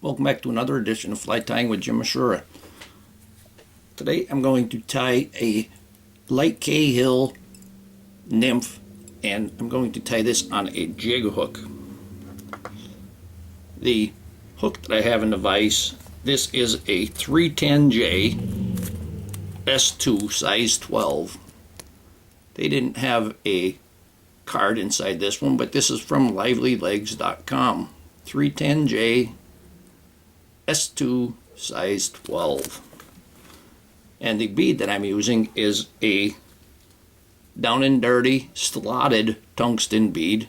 Welcome back to another edition of Fly Tying with Jim Misiura. Today I'm going to tie a light Cahill Nymph, and I'm going to tie this on a jig hook. The hook that I have in the vise, this is a 310J S2 size 12. They didn't have a card inside this one, but this is from livelylegs.com. 310J S2 size 12. And the bead that I'm using is a down and dirty slotted tungsten bead.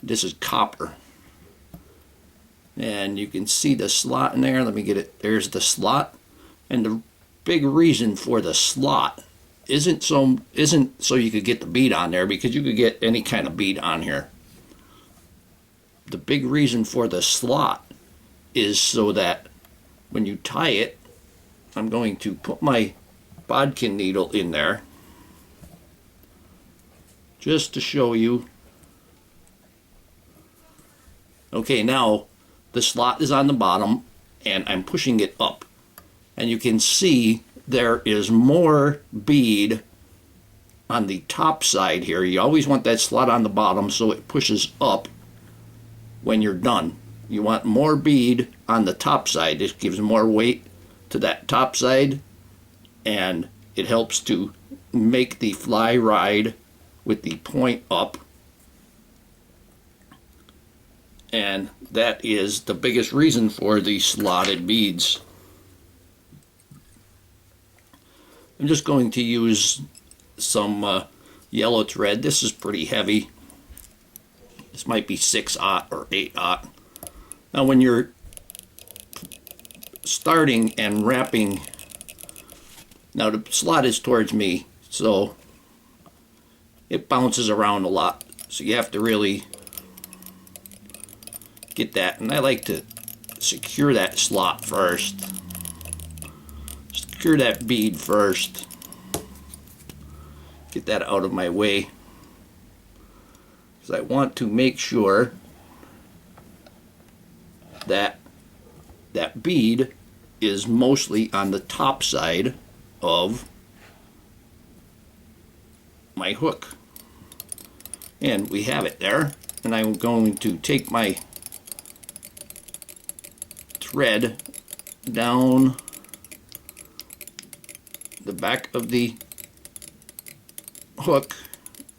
This is copper. And you can see the slot in there. Let me get it. There's the slot. And the big reason for the slot isn't so you could get the bead on there, because you could get any kind of bead on here. The big reason for the slot is so that when you tie it, I'm going to put my bodkin needle in there just to show you. Okay, now the slot is on the bottom and I'm pushing it up, and you can see there is more bead on the top side here. You always want that slot on the bottom so it pushes up when you're done. You want more bead on the top side. This gives more weight to that top side, and it helps to make the fly ride with the point up. And that is the biggest reason for the slotted beads. I'm just going to use some yellow thread. This is pretty heavy. This might be 6/0 or 8/0. Now when you're starting and wrapping, now the slot is towards me, so it bounces around a lot, so you have to really get that. And I like to secure that slot first, secure that bead first, get that out of my way, because I want to make sure that that bead is mostly on the top side of my hook. And we have it there. And I'm going to take my thread down the back of the hook.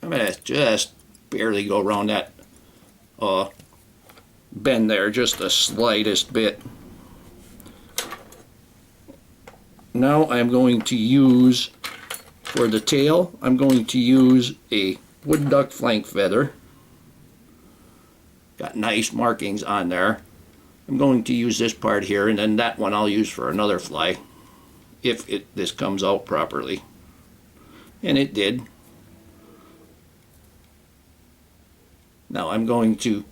I'm going to just barely go around that bend there, just the slightest bit. Now I'm going to use, for the tail, I'm going to use a wood duck flank feather. Got nice markings on there. I'm going to use this part here, and then that one I'll use for another fly if this comes out properly. And it did. Now I'm going to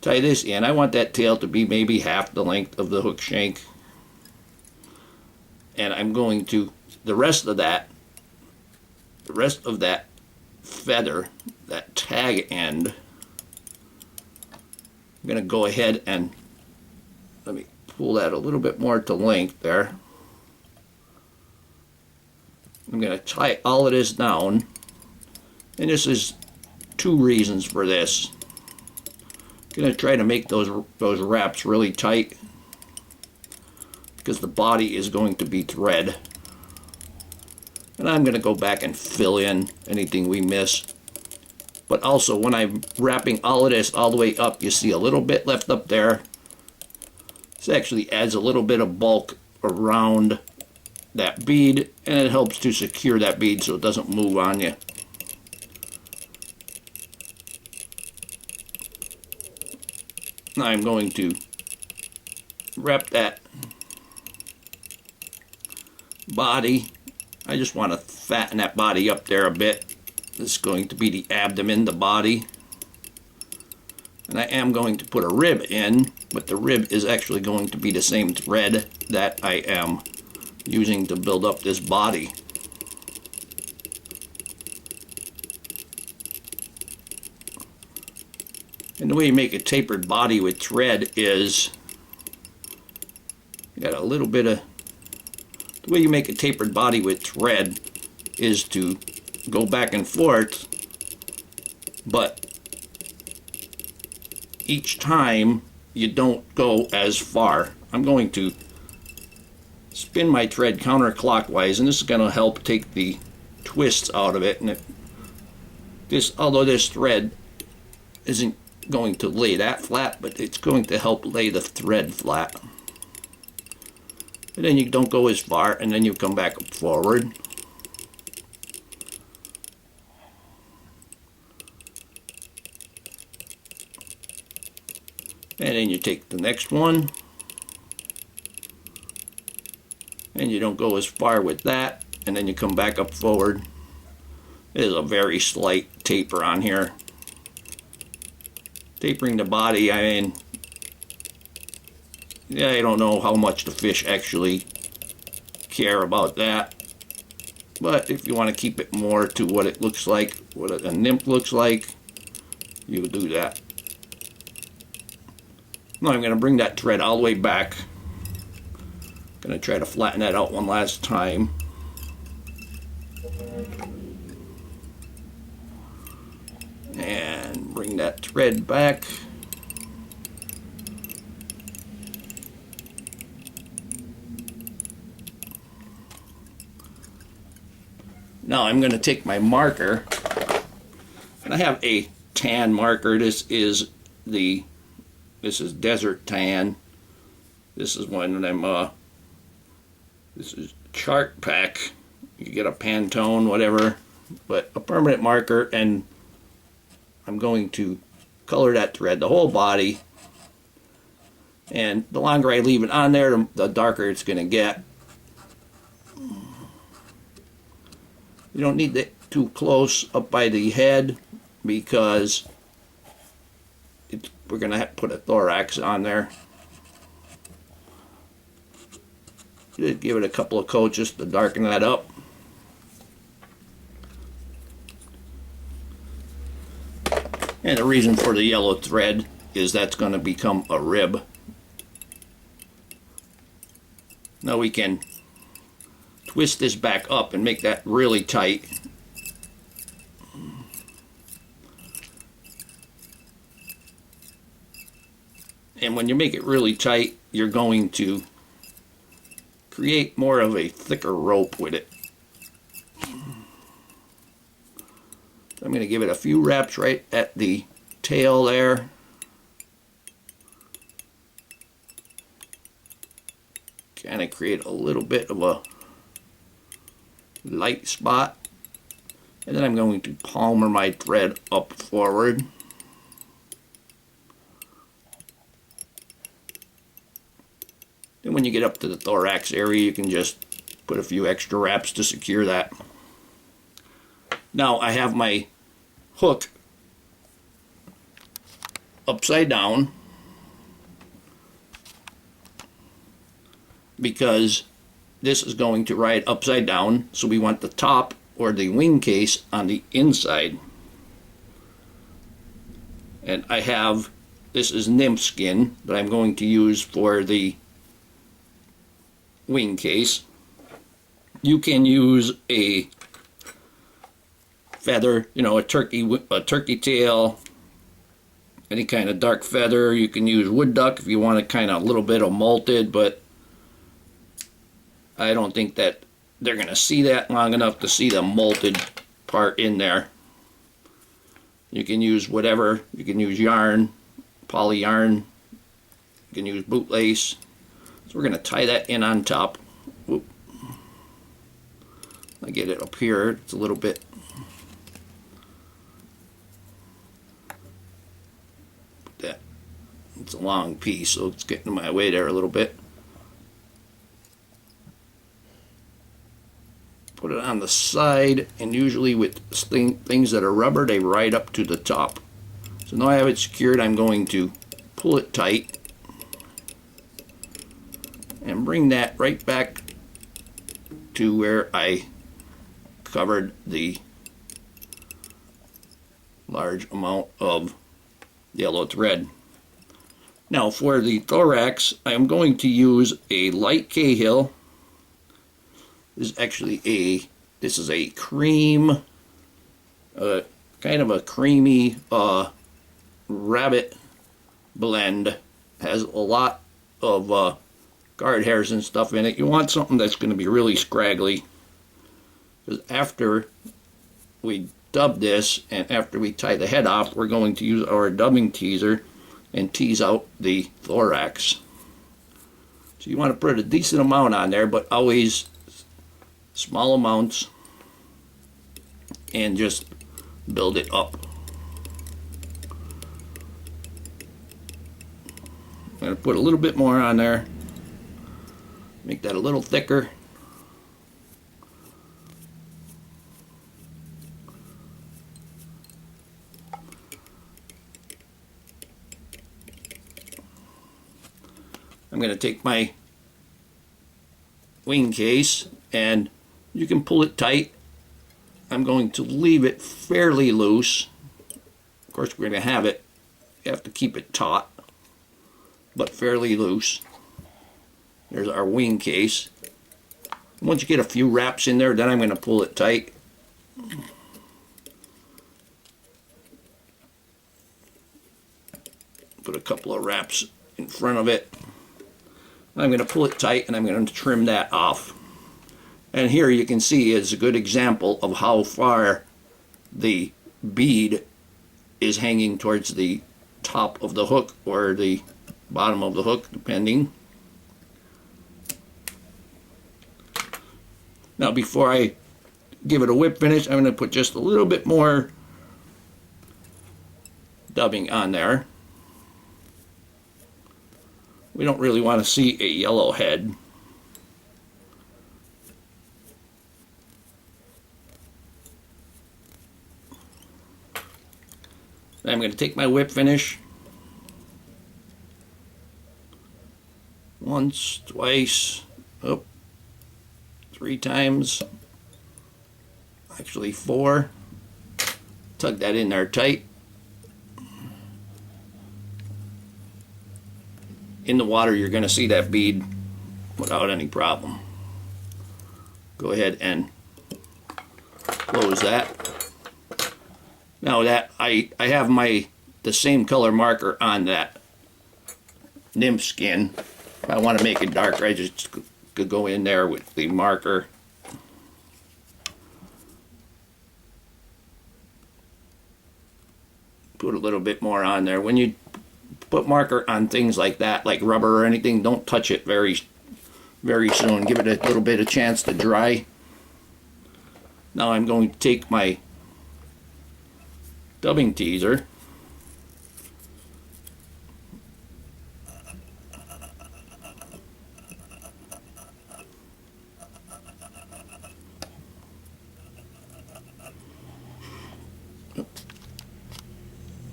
tie this in. I want that tail to be maybe half the length of the hook shank. And I'm going to, the rest of that feather, that tag end, I'm going to go ahead and, let me pull that a little bit more to length there. I'm going to tie all of this down, and this is two reasons for this. I'm going to try to make those wraps really tight, because the body is going to be thread. And I'm going to go back and fill in anything we miss. But also, when I'm wrapping all of this all the way up, you see a little bit left up there. This actually adds a little bit of bulk around that bead, and it helps to secure that bead so it doesn't move on you. Now I'm going to wrap that body. I just want to fatten that body up there a bit. This is going to be the abdomen, the body. And I am going to put a rib in, but the rib is actually going to be the same thread that I am using to build up this body. And the way you make a tapered body with thread is got a little bit of, the way you make a tapered body with thread is to go back and forth, but each time you don't go as far. I'm going to spin my thread counterclockwise, and this is going to help take the twists out of it. And although this thread isn't going to lay that flat, but it's going to help lay the thread flat. And then you don't go as far, and then you come back forward. And then you take the next one, and you don't go as far with that, and then you come back up forward. There's a very slight taper on here. Tapering the body, I mean, yeah, I don't know how much the fish actually care about that, but if you want to keep it more to what it looks like, what a nymph looks like, you do that. Now I'm going to bring that thread all the way back. I'm going to try to flatten that out one last time. And bring that thread back. Now I'm going to take my marker, and I have a tan marker. This is desert tan. This is one of them, this is chart pack. You get a Pantone, whatever, but a permanent marker, and I'm going to color that thread, the whole body, and the longer I leave it on there, the darker it's going to get. You don't need it too close up by the head, because we're going to have to put a thorax on there. Just give it a couple of coats just to darken that up. And the reason for the yellow thread is that's going to become a rib. Now we can twist this back up and make that really tight. And when you make it really tight, you're going to create more of a thicker rope with it. I'm going to give it a few wraps right at the tail there. Kind of create a little bit of a light spot. And then I'm going to palmer my thread up forward. Then when you get up to the thorax area, you can just put a few extra wraps to secure that. Now I have my hook upside down because this is going to ride upside down, so we want the top or the wing case on the inside. And I have, this is nymph skin that I'm going to use for the wing case. You can use a feather, you know, a turkey tail, any kind of dark feather. You can use wood duck if you want it kind of a little bit of molted, but I don't think that they're going to see that long enough to see the molted part in there. You can use whatever. You can use yarn, poly yarn. You can use bootlace. So we're going to tie that in on top. Whoop. I get it up here. It's a little bit. Put that. It's a long piece, so it's getting in my way there a little bit. Put it on the side, and usually with things that are rubber, they ride up to the top. So now I have it secured. I'm going to pull it tight and bring that right back to where I covered the large amount of yellow thread. Now for the thorax, I'm going to use a light Cahill. This is a cream, kind of a creamy rabbit blend. Has a lot of guard hairs and stuff in it. You want something that's going to be really scraggly, because after we dub this and after we tie the head off, we're going to use our dubbing teaser and tease out the thorax. So you want to put a decent amount on there, but always small amounts, and just build it up. I'm going to put a little bit more on there, make that a little thicker. I'm going to take my Wingcase, and you can pull it tight. I'm going to leave it fairly loose. Of course, we're going to have to keep it taut, but fairly loose. There's our Wingcase. Once you get a few wraps in there, then I'm going to pull it tight. Put a couple of wraps in front of it. I'm going to pull it tight, and I'm going to trim that off. And here you can see is a good example of how far the bead is hanging towards the top of the hook or the bottom of the hook, depending. Now before I give it a whip finish, I'm going to put just a little bit more dubbing on there. We don't really want to see a yellow head. Then I'm going to take my whip finish. Once, twice, oh, 3 times, actually 4. Tug that in there tight. In the water, you're going to see that bead without any problem. Go ahead and close that. Now that I have the same color marker on that nymph skin. If I want to make it darker, I just could go in there with the marker. Put a little bit more on there. When you put marker on things like that, like rubber or anything, don't touch it very soon. Give it a little bit of chance to dry. Now I'm going to take my dubbing teaser,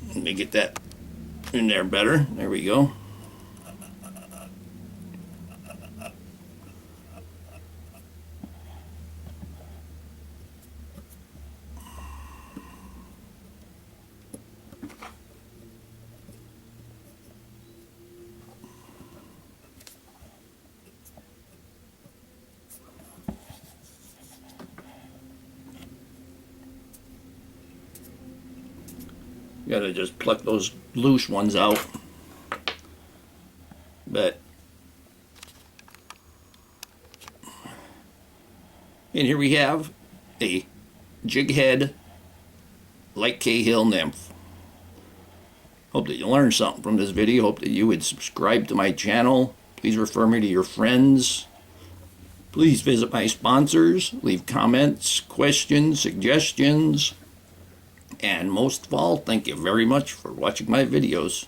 let me get that in there better. There we go. You gotta just pluck those loose ones out. But and here we have a Jighead light Cahill nymph. Hope that you learned something from this video. Hope that you would subscribe to my channel. Please refer me to your friends. Please visit my sponsors. Leave comments, questions, suggestions. And most of all, thank you very much for watching my videos.